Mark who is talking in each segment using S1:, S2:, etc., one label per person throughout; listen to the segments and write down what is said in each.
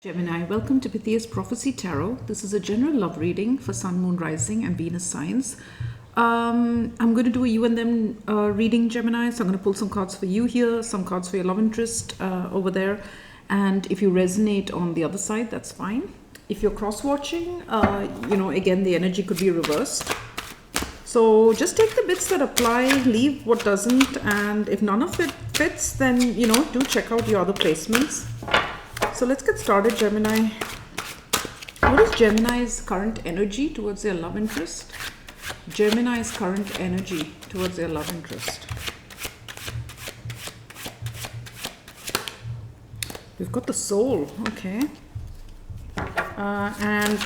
S1: Gemini, welcome to Pythia's Prophecy Tarot. This is a general love reading for Sun, Moon, Rising and Venus signs. I'm going to do a you and them reading, Gemini. So I'm going to pull some cards for you here, some cards for your love interest over there. And if you resonate on the other side, that's fine. If you're cross-watching, again, the energy could be reversed. So just take the bits that apply, leave what doesn't. And if none of it fits, then, do check out your other placements. So let's get started, Gemini. What is Gemini's current energy towards their love interest? Gemini's current energy towards their love interest. We've got the Soul, okay. And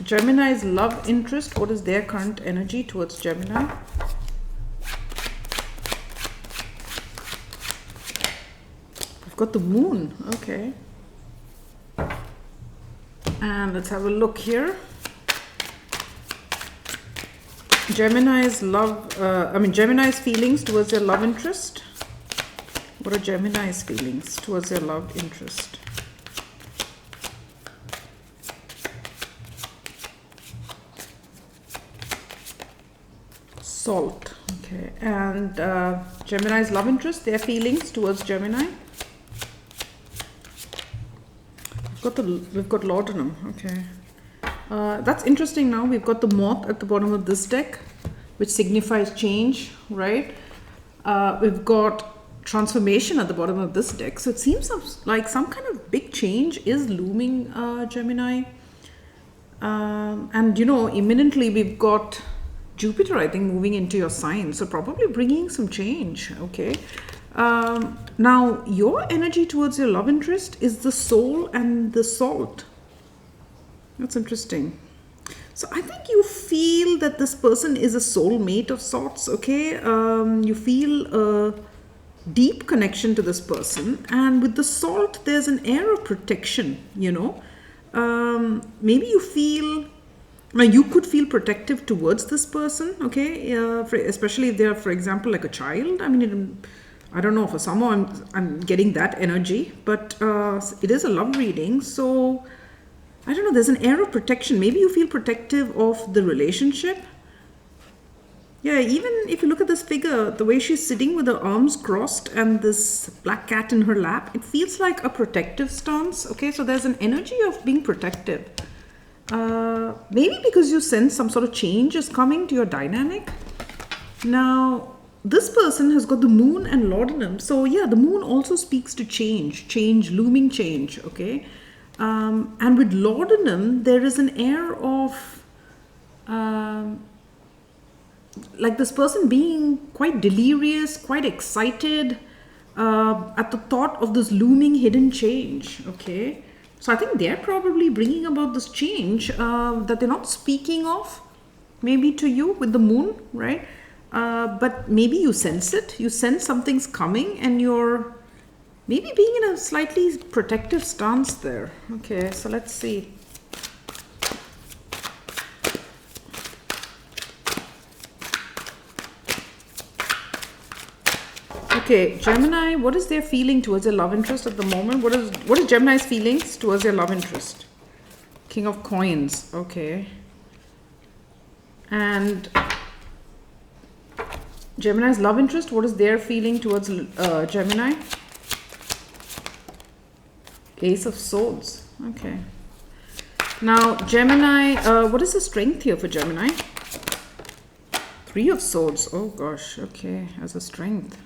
S1: Gemini's love interest, what is their current energy towards Gemini? We've got the Moon, okay. And let's have a look here. Gemini's feelings towards their love interest. What are Gemini's feelings towards their love interest? Salt, okay. And Gemini's love interest, their feelings towards Gemini. We've got laudanum, okay. That's interesting now. We've got the moth at the bottom of this deck, which signifies change, right? We've got transformation at the bottom of this deck. So it seems like some kind of big change is looming, Gemini. And imminently we've got Jupiter, I think, moving into your sign. So probably bringing some change, okay. Now, your energy towards your love interest is the Soul and the Salt. That's interesting. So I think you feel that this person is a soulmate of sorts, okay? You feel a deep connection to this person. And with the Salt, there's an air of protection, Maybe you feel... Now, you could feel protective towards this person, okay? Especially if they're, for example, like a child. I don't know, for someone I'm getting that energy, but it is a love reading. So, I don't know, there's an air of protection. Maybe you feel protective of the relationship. Yeah, even if you look at this figure, the way she's sitting with her arms crossed and this black cat in her lap, it feels like a protective stance. Okay, so there's an energy of being protective. Maybe because you sense some sort of change is coming to your dynamic. Now, this person has got the Moon and laudanum. So yeah, the Moon also speaks to change, looming change, okay? And with laudanum, there is an air of like this person being quite delirious, quite excited at the thought of this looming hidden change, okay? So I think they're probably bringing about this change that they're not speaking of, maybe to you with the Moon, right? But maybe you sense it. You sense something's coming and you're maybe being in a slightly protective stance there. Okay, so let's see. Okay, Gemini, what is their feeling towards their love interest at the moment? What is Gemini's feelings towards their love interest? King of Coins, okay. And Gemini's love interest, what is their feeling towards Gemini? Ace of Swords, okay. Now, Gemini, what is the strength here for Gemini? Three of Swords, oh gosh, okay, as a strength.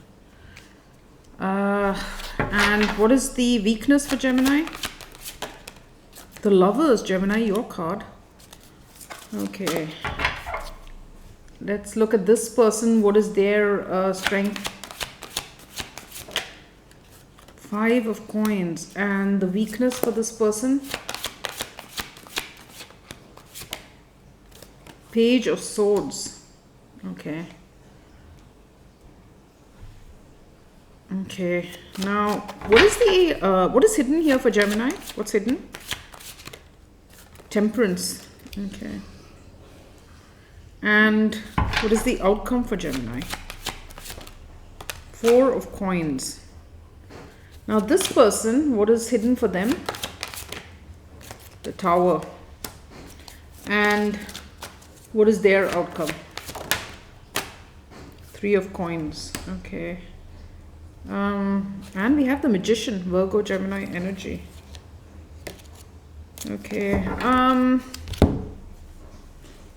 S1: And what is the weakness for Gemini? The Lovers, Gemini, your card. Okay. Let's look at this person. What is their strength? Five of Coins. And the weakness for this person? Page of Swords. Okay. Okay, now what is hidden here for Gemini? What's hidden? Temperance. Okay. And what is the outcome for Gemini? Four of Coins. Now this person, what is hidden for them? The Tower. And what is their outcome? Three of Coins. Okay. And we have the Magician, Virgo, Gemini energy. Okay.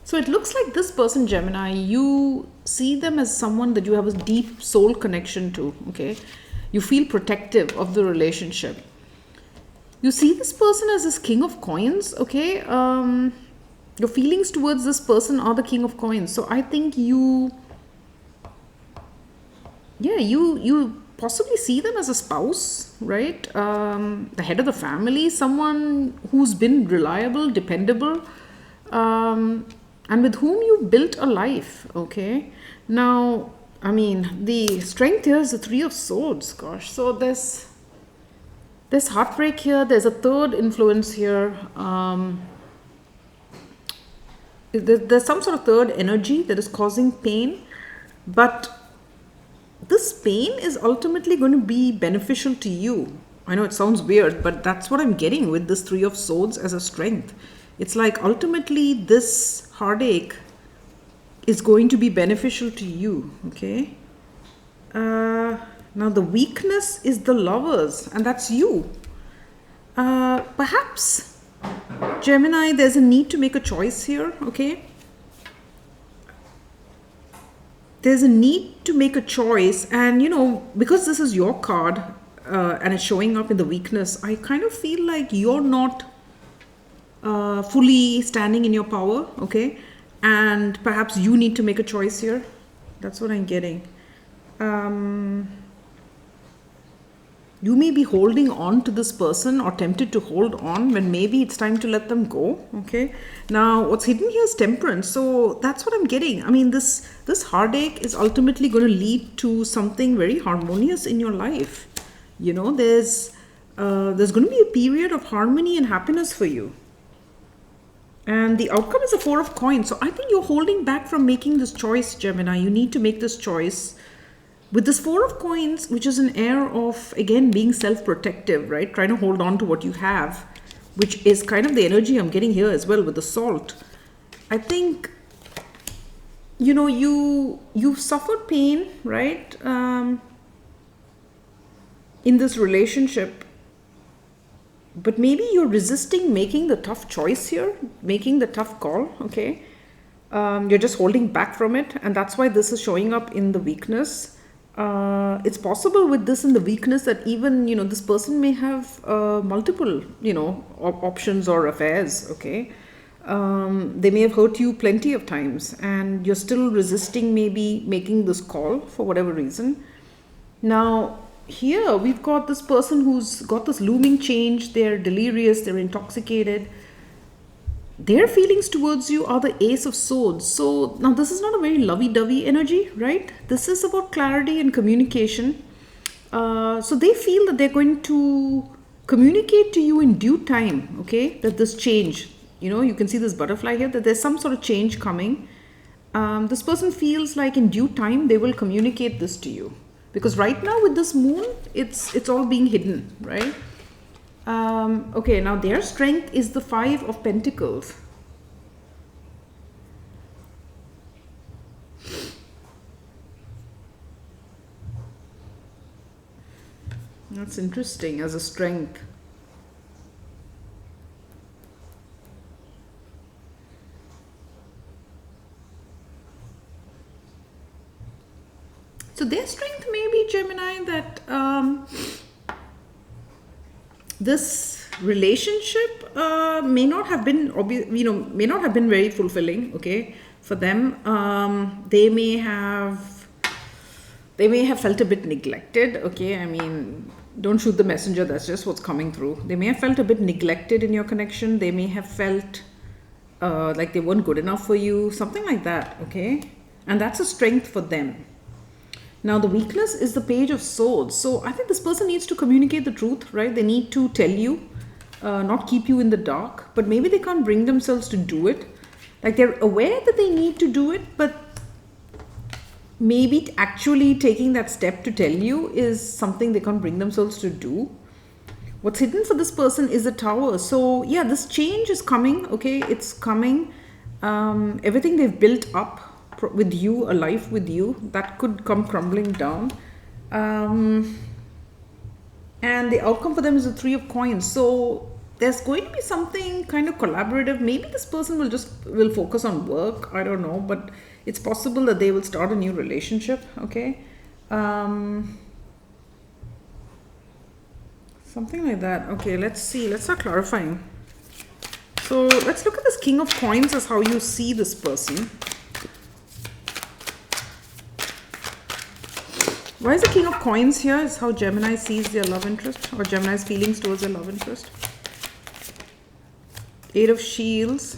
S1: So it looks like this person, Gemini, you see them as someone that you have a deep soul connection to. Okay. You feel protective of the relationship. You see this person as this King of Coins. Okay. Your feelings towards this person are the King of Coins. So I think you possibly see them as a spouse, right? The head of the family, someone who's been reliable, dependable, and with whom you built a life, okay? Now, I mean, the strength here is the Three of Swords, gosh. So there's heartbreak here. There's a third influence here. There's some sort of third energy that is causing pain, but this pain is ultimately going to be beneficial to you. I know it sounds weird, but that's what I'm getting with this Three of Swords as a strength. It's like ultimately this heartache is going to be beneficial to you, okay? Now the weakness is the Lovers, and that's you. Perhaps, Gemini, there's a need to make a choice here, okay? There's a need to make a choice, and because this is your card and it's showing up in the weakness, I kind of feel like you're not fully standing in your power, okay? And perhaps you need to make a choice here. That's what I'm getting. You may be holding on to this person or tempted to hold on when maybe it's time to let them go, okay? Now, what's hidden here is Temperance. So that's what I'm getting. I mean, this heartache is ultimately going to lead to something very harmonious in your life. There's going to be a period of harmony and happiness for you. And the outcome is a Four of Coins. So I think you're holding back from making this choice, Gemini. You need to make this choice. With this Four of Coins, which is an air of, again, being self-protective, right? Trying to hold on to what you have, which is kind of the energy I'm getting here as well with the Salt. I think, you've suffered pain, right? In this relationship. But maybe you're resisting making the tough choice here, making the tough call, okay? You're just holding back from it. And that's why this is showing up in the weakness. It's possible with this in the weakness that even, this person may have multiple, options or affairs, okay? They may have hurt you plenty of times and you're still resisting maybe making this call for whatever reason. Now, here we've got this person who's got this looming change. They're delirious, they're intoxicated. Their feelings towards you are the Ace of Swords. So now this is not a very lovey-dovey energy, right? This is about clarity and communication. So they feel that they're going to communicate to you in due time, okay? That this change, you can see this butterfly here, that there's some sort of change coming. This person feels like in due time they will communicate this to you. Because right now with this moon, it's all being hidden, right? Okay, now their strength is the Five of Pentacles. That's interesting as a strength. So their strength may be, Gemini, that this relationship may not have been very fulfilling, okay, for them. They may have felt a bit neglected, okay? I mean, don't shoot the messenger, that's just what's coming through. They may have felt a bit neglected in your connection. They may have felt like they weren't good enough for you, something like that, okay? And that's a strength for them. Now, the weakness is the Page of Swords. So I think this person needs to communicate the truth, right? They need to tell you, not keep you in the dark, but maybe they can't bring themselves to do it. Like they're aware that they need to do it, but maybe actually taking that step to tell you is something they can't bring themselves to do. What's hidden for this person is the Tower. So yeah, this change is coming. Okay, it's coming. Everything they've built up with you, a life with you, that could come crumbling down. Um, and the outcome for them is the Three of Coins. So there's going to be something kind of collaborative. Maybe this person will focus on work. I don't know, but it's possible that they will start a new relationship. Okay. Something like that. Okay, let's see. Let's start clarifying. So let's look at this King of Coins as how you see this person. Why is the King of Coins here? Is how Gemini sees their love interest, or Gemini's feelings towards their love interest. Eight of Shields.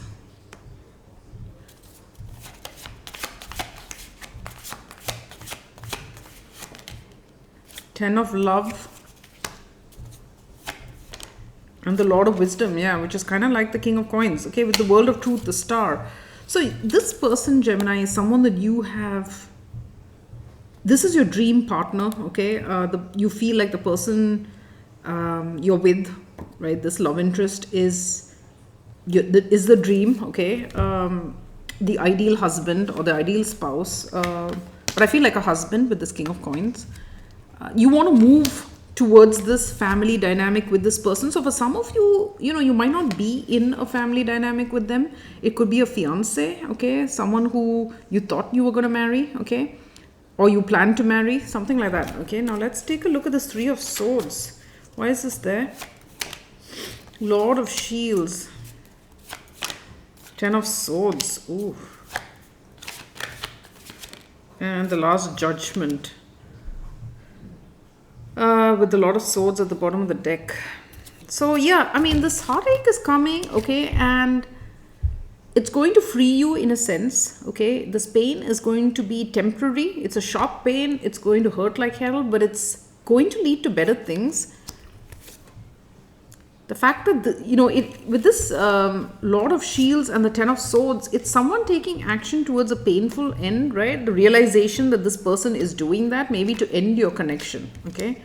S1: Ten of Love. And the Lord of Wisdom, yeah, which is kind of like the King of Coins, okay, with the World of Truth, the Star. So this person, Gemini, is someone that you have, this is your dream partner, okay? You feel like the person you're with, right? This love interest is the dream, okay? The ideal husband or the ideal spouse. But I feel like a husband with this King of Coins. You want to move towards this family dynamic with this person. So for some of you, you might not be in a family dynamic with them. It could be a fiance, okay? Someone who you thought you were going to marry, okay? Or you plan to marry, something like that, okay? Now let's take a look at this Three of Swords. Why is this there? Lord of Shields. Ten of Swords. Ooh. And the Last Judgment. With the Lord of Swords at the bottom of the deck. So yeah, I mean, this heartache is coming, okay, and it's going to free you in a sense, okay. This pain is going to be temporary. It's a sharp pain. It's going to hurt like hell, but it's going to lead to better things. The fact that with this Lord of Shields and the Ten of Swords, it's someone taking action towards a painful end, right? The realization that this person is doing that, maybe to end your connection, okay.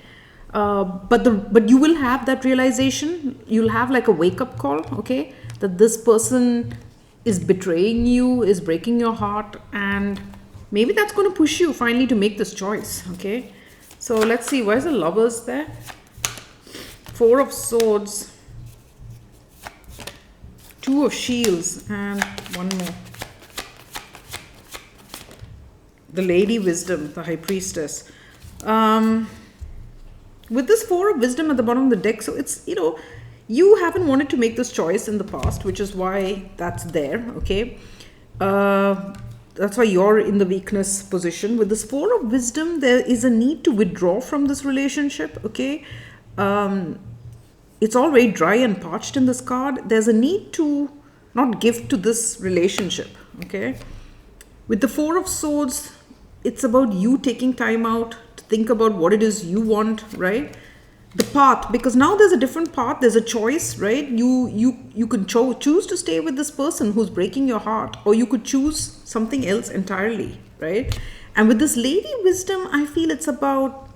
S1: But you will have that realization. You'll have like a wake-up call, okay, that this person is betraying you, is breaking your heart, and maybe that's going to push you finally to make this choice, okay. So let's see, why is the Lovers there? Four of Swords, Two of Shields, and one more. The Lady Wisdom, the High Priestess. With this Four of Wisdom at the bottom of the deck, so it's, you haven't wanted to make this choice in the past, which is why that's there, okay. That's why you're in the weakness position. With this Four of Wisdom, there is a need to withdraw from this relationship, okay. It's all very dry and parched in this card. There's a need to not give to this relationship, okay. With the Four of Swords, it's about you taking time out to think about what it is you want, right? The path, because now there's a different path. There's a choice, right? You could choose to stay with this person who's breaking your heart, or you could choose something else entirely, right? And with this Lady Wisdom, I feel it's about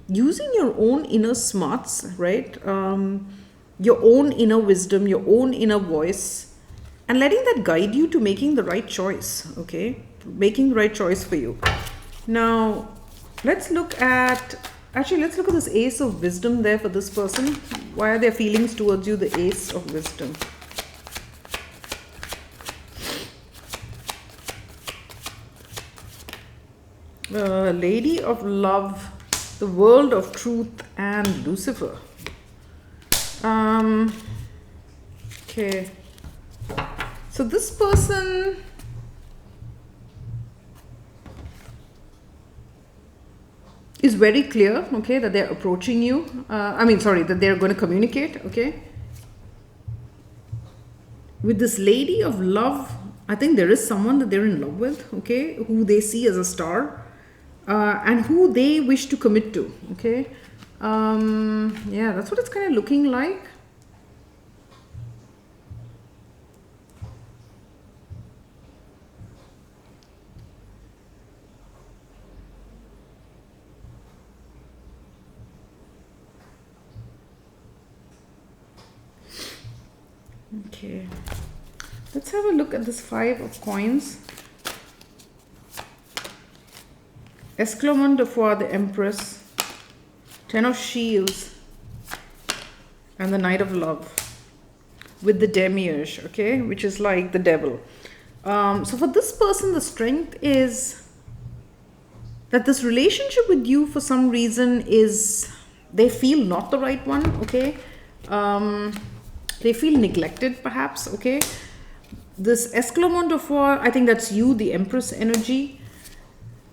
S1: using your own inner smarts, right? Your own inner wisdom, your own inner voice, and letting that guide you to making the right choice, okay? Making the right choice for you. Now, let's look at this Ace of Wisdom there for this person. Why are their feelings towards you the Ace of Wisdom? Lady of Love, the World of Truth, and Lucifer. Okay. So this person is very clear, okay, that they're approaching you. That they're going to communicate, okay. With this Lady of Love, I think there is someone that they're in love with, okay, who they see as a star, and who they wish to commit to, okay. Yeah, that's what it's kind of looking like. Okay. Let's have a look at this 5 of coins. Esclavon de Foix, the Empress, 10 of Shields, and the Knight of Love with the Demiurge, okay, which is like the devil. So for this person, the strength is that this relationship with you for some reason is, they feel not the right one, okay. They feel neglected perhaps, okay. This Esclavon de Foix, I think that's you, the Empress energy.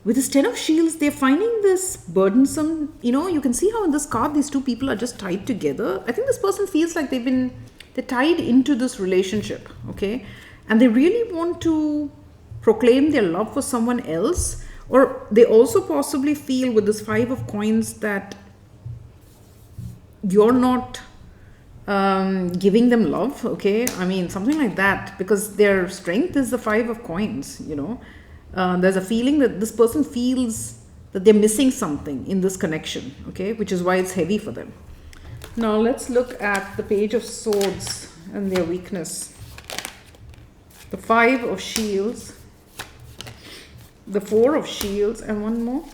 S1: With this 10 of Shields, they're finding this burdensome, you know, you can see how in this card, these two people are just tied together. I think this person feels like they're tied into this relationship, okay. And they really want to proclaim their love for someone else. Or they also possibly feel with this 5 of coins that you're not giving them love, okay. I mean, something like that, because their strength is the 5 of coins, you know. There's a feeling that this person feels that they're missing something in this connection, okay, which is why it's heavy for them. Now let's look at the Page of Swords and their weakness. The 5 of Shields, the 4 of Shields, and one more.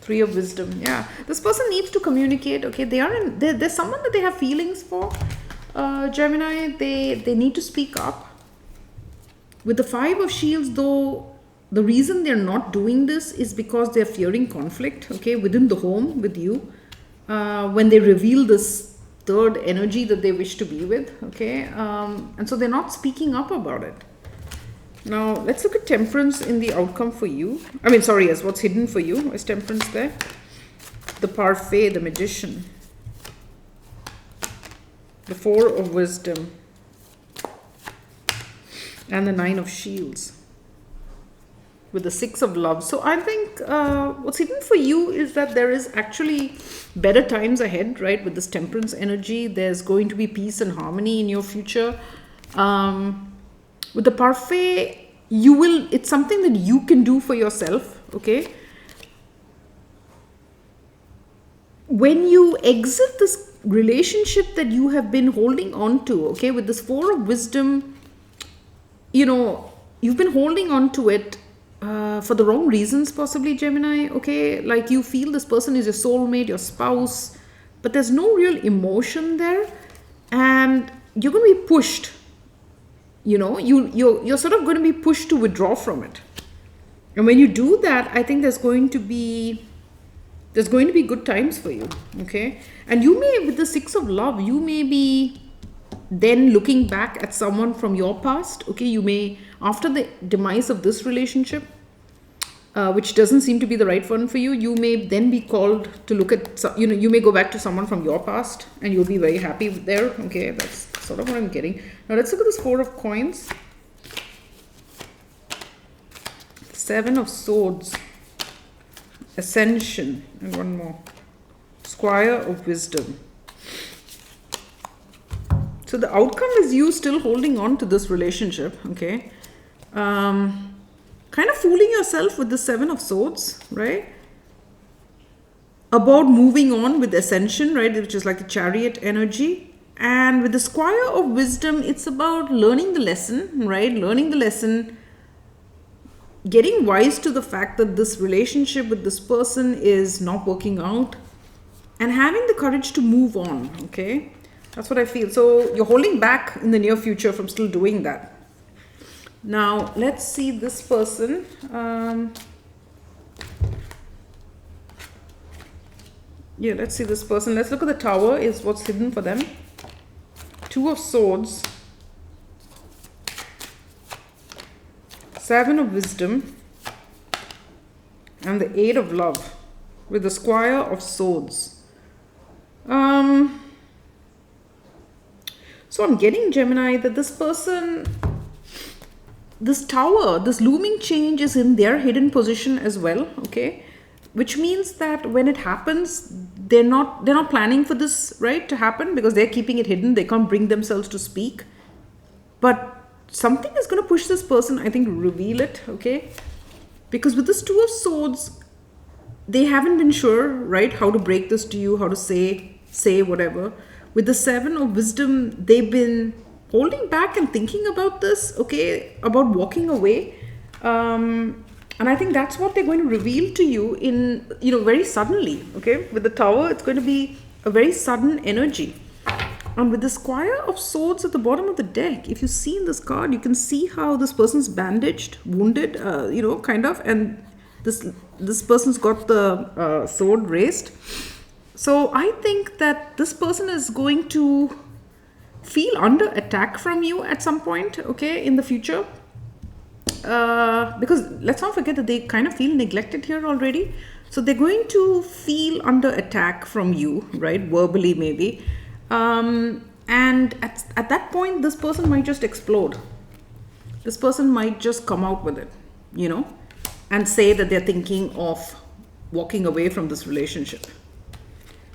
S1: 3 of Wisdom. Yeah, this person needs to communicate, okay. There's someone that they have feelings for, Gemini. They need to speak up. With the 5 of Shields, though, the reason they're not doing this is because they're fearing conflict, okay, within the home with you. When they reveal this third energy that they wish to be with, okay. And so they're not speaking up about it. Now, let's look at Temperance in the outcome for you. I mean, sorry, as what's hidden for you. Is Temperance there? The Parfait, the Magician. The 4 of Wisdom. And the 9 of Shields. With the 6 of Love. So I think what's hidden for you is that there is actually better times ahead, right? With this Temperance energy, there's going to be peace and harmony in your future. With the Parfait, it's something that you can do for yourself, okay? When you exit this relationship that you have been holding on to, okay, with this 4 of Wisdom, you know, you've been holding on to it for the wrong reasons, possibly, Gemini, okay? Like you feel this person is your soulmate, your spouse, but there's no real emotion there, and you're going to be pushed. You know, you're sort of going to be pushed to withdraw from it. And when you do that, I think there's going to be good times for you, okay? And you may, with the 6 of Love, you may be then looking back at someone from your past, okay? You may, after the demise of this relationship, which doesn't seem to be the right one for you, you may then be called to look at, you know, you may go back to someone from your past and you'll be very happy there, okay? That's sort of what I'm getting. Now let's look at this 4 of Coins. 7 of Swords. Ascension. And one more. Squire of Wisdom. So the outcome is you still holding on to this relationship, okay? Kind of fooling yourself with the 7 of Swords, right? About moving on with Ascension, right? Which is like the Chariot energy. And with the Squire of Wisdom, it's about learning the lesson, right? Learning the lesson, getting wise to the fact that this relationship with this person is not working out, and having the courage to move on, okay? That's what I feel. So you're holding back in the near future from still doing that. Now, let's see this person. Let's see this person. Let's look at the Tower is what's hidden for them. 2 of Swords. 7 of Wisdom. And the 8 of Love. With the Squire of Swords. So I'm getting, Gemini, that this person, this Tower, this looming change is in their hidden position as well, okay? Which means that when it happens, they're not planning for this, right, to happen, because they're keeping it hidden. They can't bring themselves to speak. But something is going to push this person, I think, to reveal it, okay? Because with this 2 of Swords, they haven't been sure, right, how to break this to you, how to say whatever. With the Seven of Wisdom, they've been holding back and thinking about this, okay, about walking away. And I think that's what they're going to reveal to you in, very suddenly, okay? With the Tower, it's going to be a very sudden energy. And with the Squire of Swords at the bottom of the deck, if you see in this card, you can see how this person's bandaged, wounded, kind of, and this person's got the sword raised. So I think that this person is going to feel under attack from you at some point, okay, in the future. Because let's not forget that they kind of feel neglected here already. So they're going to feel under attack from you, right? Verbally, maybe. And at that point, this person might just explode. This person might just come out with it, and say that they're thinking of walking away from this relationship.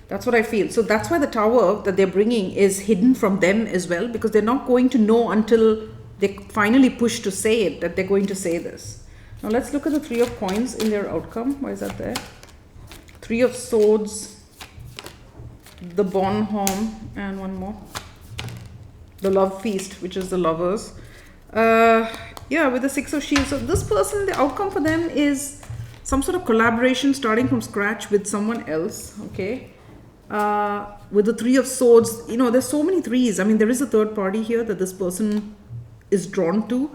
S1: That's what I feel. So that's why the Tower that they're bringing is hidden from them as well, because they're not going to know until they finally push to say it that they're going to say this. Now let's look at the Three of Coins in their outcome. Why is that there? Three of Swords, the Bonhomme, and one more. The Love Feast, which is the lovers. With the Six of Shields. So this person, the outcome for them is some sort of collaboration starting from scratch with someone else, okay? With the Three of Swords, there's so many threes. I mean, there is a third party here that this person is drawn to,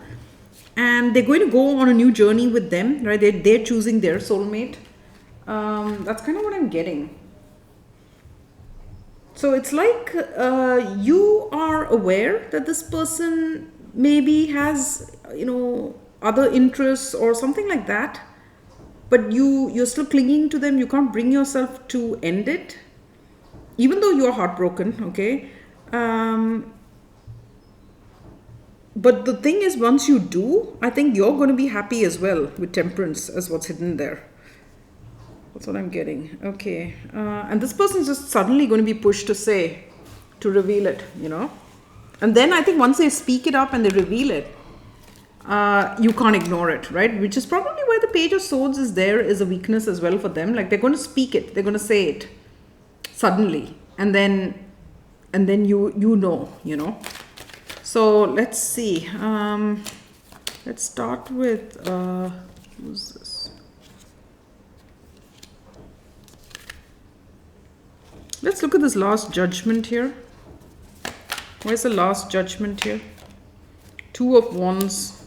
S1: and they're going to go on a new journey with them, right? They're choosing their soulmate. That's kind of what I'm getting. So it's like you are aware that this person maybe has, other interests or something like that, but you're still clinging to them. You can't bring yourself to end it, even though you're heartbroken, okay? But the thing is, once you do, I think you're going to be happy as well with Temperance as what's hidden there. That's what I'm getting. Okay. And this person's just suddenly going to be pushed to reveal it, And then I think once they speak it up and they reveal it, you can't ignore it, right? Which is probably why the Page of Swords is there as a weakness as well for them. Like they're going to speak it. They're going to say it suddenly. And then you know. So let's see. Let's start with, who's this? Let's look at this Last Judgment here. Where's the Last Judgment here? Two of Wands.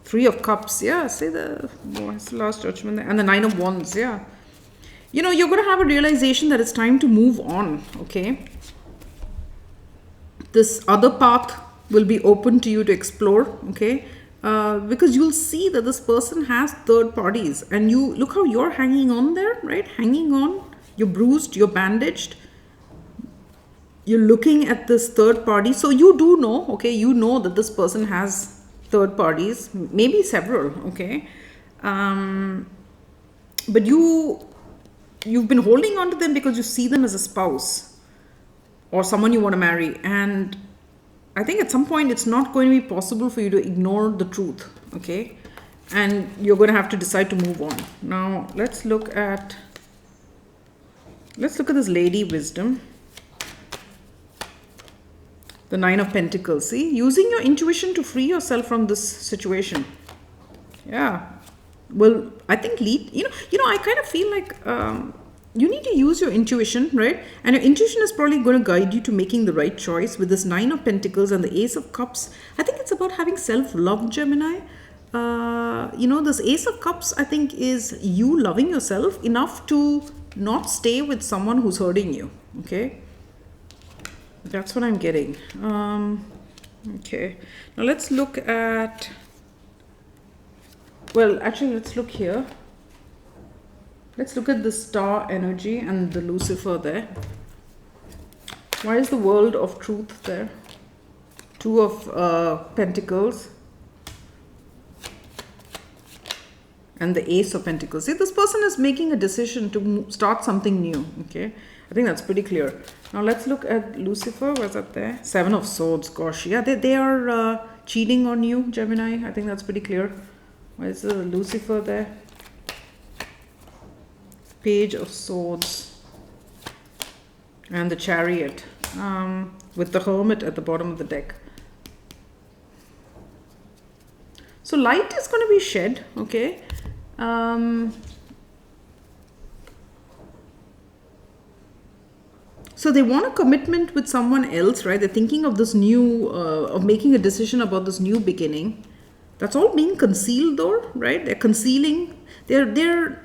S1: Three of Cups. Yeah, say what's the Last Judgment there? And the Nine of Wands. Yeah. You're going to have a realization that it's time to move on, okay? This other path will be open to you to explore, okay? Because you'll see that this person has third parties, and you look how you're hanging on there, right? Hanging on. You're bruised, you're bandaged. You're looking at this third party. So you do know, okay? You know that this person has third parties, maybe several, okay? But you've been holding on to them because you see them as a spouse or someone you want to marry. And I think at some point it's not going to be possible for you to ignore the truth, okay? And you're going to have to decide to move on. Now, let's look at this Lady Wisdom. The Nine of Pentacles. See, using your intuition to free yourself from this situation. Yeah. Well, I think I kind of feel like you need to use your intuition, right? And your intuition is probably going to guide you to making the right choice. With this Nine of Pentacles and the Ace of Cups, I think it's about having self-love, Gemini. This Ace of Cups, I think, is you loving yourself enough to not stay with someone who's hurting you, okay? That's what I'm getting. Okay. Now let's look at... Well, actually, let's look here. Let's look at the star energy and the Lucifer there. Why is the World of Truth there? Two of Pentacles. And the Ace of Pentacles. See, this person is making a decision to start something new. Okay. I think that's pretty clear. Now let's look at Lucifer. Where's that there? Seven of Swords. Gosh. Yeah, they are cheating on you, Gemini. I think that's pretty clear. Where's the Lucifer there? Page of Swords. and the Chariot, with the Hermit at the bottom of the deck. So light is going to be shed, okay. So they want a commitment with someone else, right? They're thinking of this new, of making a decision about this new beginning. That's all being concealed though, right? They're concealing, they're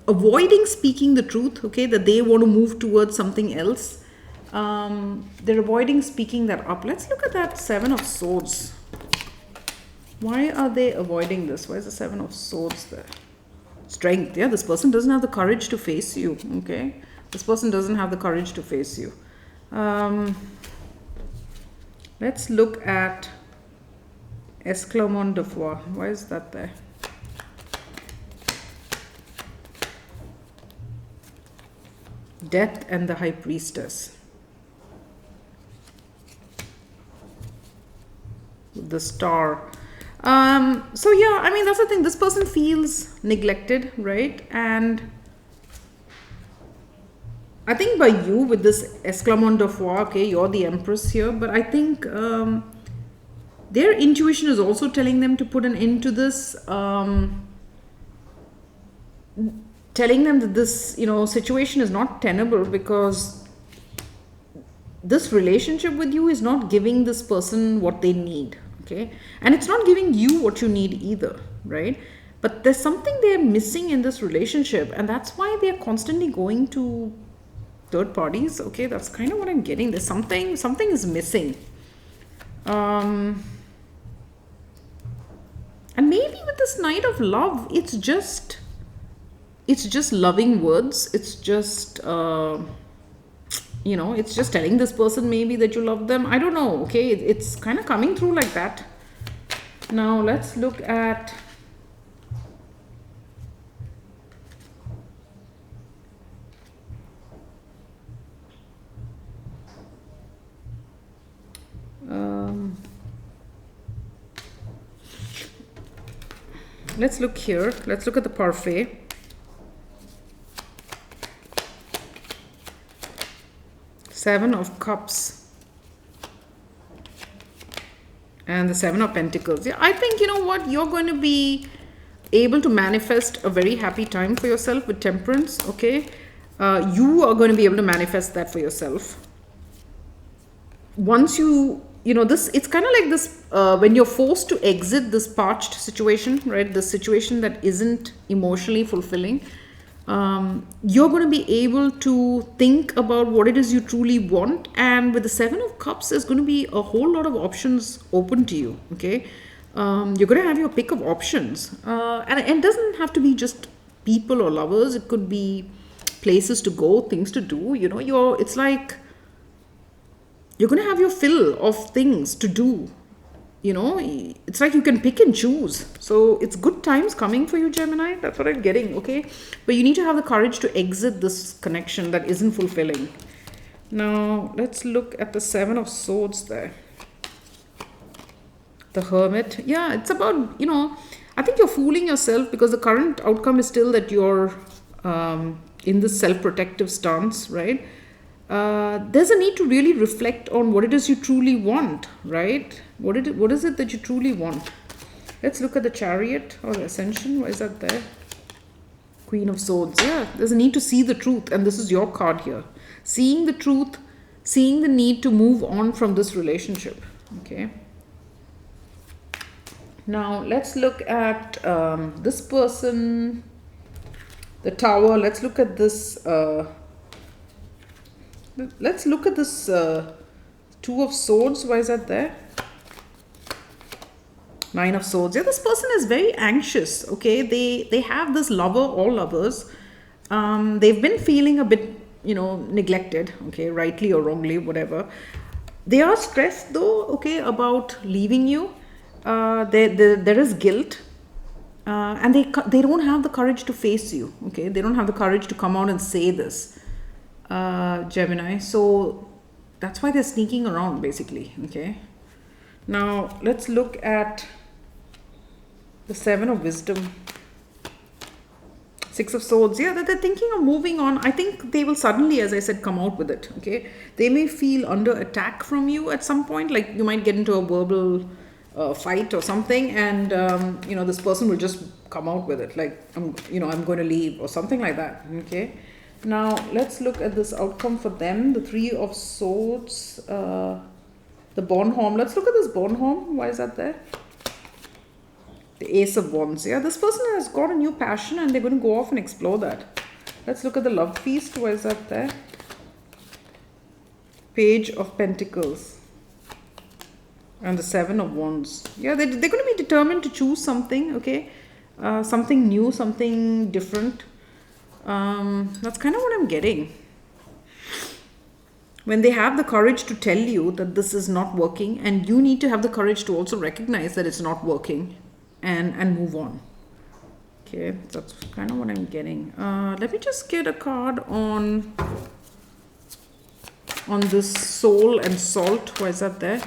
S1: avoiding speaking the truth, okay, that they want to move towards something else. They're avoiding speaking that up. Let's look at that Seven of Swords. Why are they avoiding this? Why is the Seven of Swords there? Strength. Yeah, this person doesn't have the courage to face you, okay? This person doesn't have the courage to face you. Let's look at Esclamon de Foi. Why is that there? Death and the High Priestess. The Star. So yeah, I mean, that's the thing. This person feels neglected, right? And I think by you with this Esclamon de Foi, okay, you're the Empress here, but I think their intuition is also telling them to put an end to this, telling them that this, situation is not tenable, because this relationship with you is not giving this person what they need, okay? And it's not giving you what you need either, right? But there's something they're missing in this relationship, and that's why they're constantly going to third parties, okay? That's kind of what I'm getting. There's something is missing. And maybe with this Knight of Love, it's just loving words. It's just, it's just telling this person maybe that you love them. I don't know, okay? It's kind of coming through like that. Now, let's look at let's look here. Let's look at the parfait. Seven of Cups and the Seven of Pentacles. Yeah, I think, you know what, you're going to be able to manifest a very happy time for yourself with Temperance, okay? You are going to be able to manifest that for yourself. Once this, it's kind of like this, when you're forced to exit this parched situation, right? The situation that isn't emotionally fulfilling. You're going to be able to think about what it is you truly want, and with the Seven of Cups, there's going to be a whole lot of options open to you, okay? You're going to have your pick of options, and it doesn't have to be just people or lovers. It could be places to go, things to do, it's like you're going to have your fill of things to do. It's like you can pick and choose. So it's good times coming for you, Gemini. That's what I'm getting, okay? But you need to have the courage to exit this connection that isn't fulfilling. Now, let's look at the Seven of Swords there. The Hermit. Yeah, it's about, I think you're fooling yourself, because the current outcome is still that you're in this self-protective stance, right? There's a need to really reflect on what it is you truly want, right? What is it that you truly want? Let's look at the Chariot or the Ascension. Why is that there? Queen of Swords. Yeah, there's a need to see the truth, and this is your card here. Seeing the truth, seeing the need to move on from this relationship, okay? Now, let's look at this person, the Tower. Let's look at this... let's look at this Two of Swords. Why is that there? Nine of Swords. Yeah, this person is very anxious, okay? They have this lover, all lovers. They've been feeling a bit, neglected, okay? Rightly or wrongly, whatever. They are stressed though, okay, about leaving you. There is guilt. And they don't have the courage to face you, okay? They don't have the courage to come out and say this. Gemini. So that's why they're sneaking around, basically, okay? Now let's look at the Seven of Wisdom. Six of Swords, yeah, that they're thinking of moving on. I think they will suddenly, as I said, come out with it. Okay, they may feel under attack from you at some point. Like you might get into a verbal fight or something, and this person will just come out with it. Like I'm going to leave or something like that. Okay, now let's look at this outcome for them. The Three of Swords, the Bornholm. Let's look at this Bornholm. Why is that there? The Ace of Wands. Yeah, this person has got a new passion and they're going to go off and explore that. Let's look at the Love Feast. Why is that there? Page of Pentacles. And the Seven of Wands. Yeah, they're going to be determined to choose something, okay? Something new, something different. That's kind of what I'm getting. When they have the courage to tell you that this is not working, and you need to have the courage to also recognize that it's not working. And move on. Okay, that's kind of what I'm getting. Let me just get a card on this Soul and Salt. Why is that there?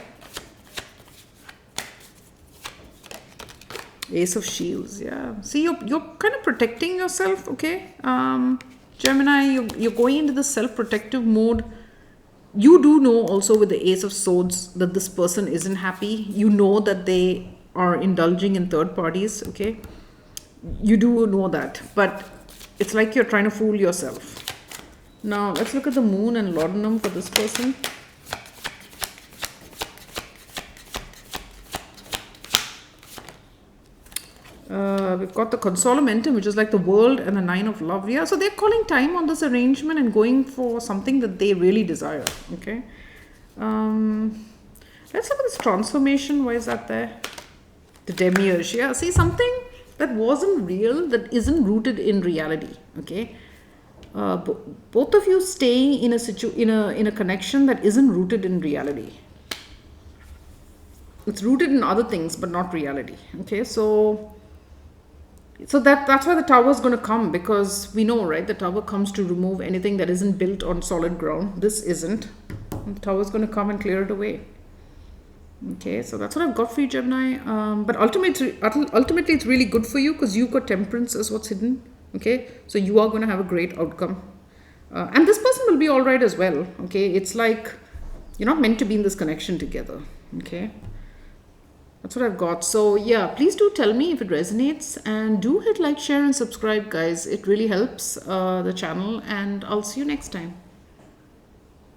S1: Ace of Shields. Yeah. See, you're kind of protecting yourself. Okay, Gemini, you're going into the self-protective mode. You do know also with the Ace of Swords that this person isn't happy. You know that they are indulging in third parties, okay? You do know that, but it's like you're trying to fool yourself. Now, let's look at the Moon and Laudanum for this person. We've got the Consolamentum, which is like the World, and the Nine of Love. Yeah, so they're calling time on this arrangement and going for something that they really desire, okay? Let's look at this Transformation. Why is that there? The Demiurge. Yeah, see, something that wasn't real, that isn't rooted in reality. Okay, both of you staying in a connection that isn't rooted in reality. It's rooted in other things, but not reality. Okay, so that's why the Tower is going to come, because we know, right? The Tower comes to remove anything that isn't built on solid ground. This isn't. And the Tower is going to come and clear it away. Okay, so that's what I've got for you, Gemini. But ultimately, it's really good for you because you've got Temperance as what's hidden. Okay, so you are going to have a great outcome. And this person will be all right as well. Okay, it's like you're not meant to be in this connection together. Okay, that's what I've got. So yeah, please do tell me if it resonates, and do hit like, share and subscribe, guys. It really helps the channel, and I'll see you next time.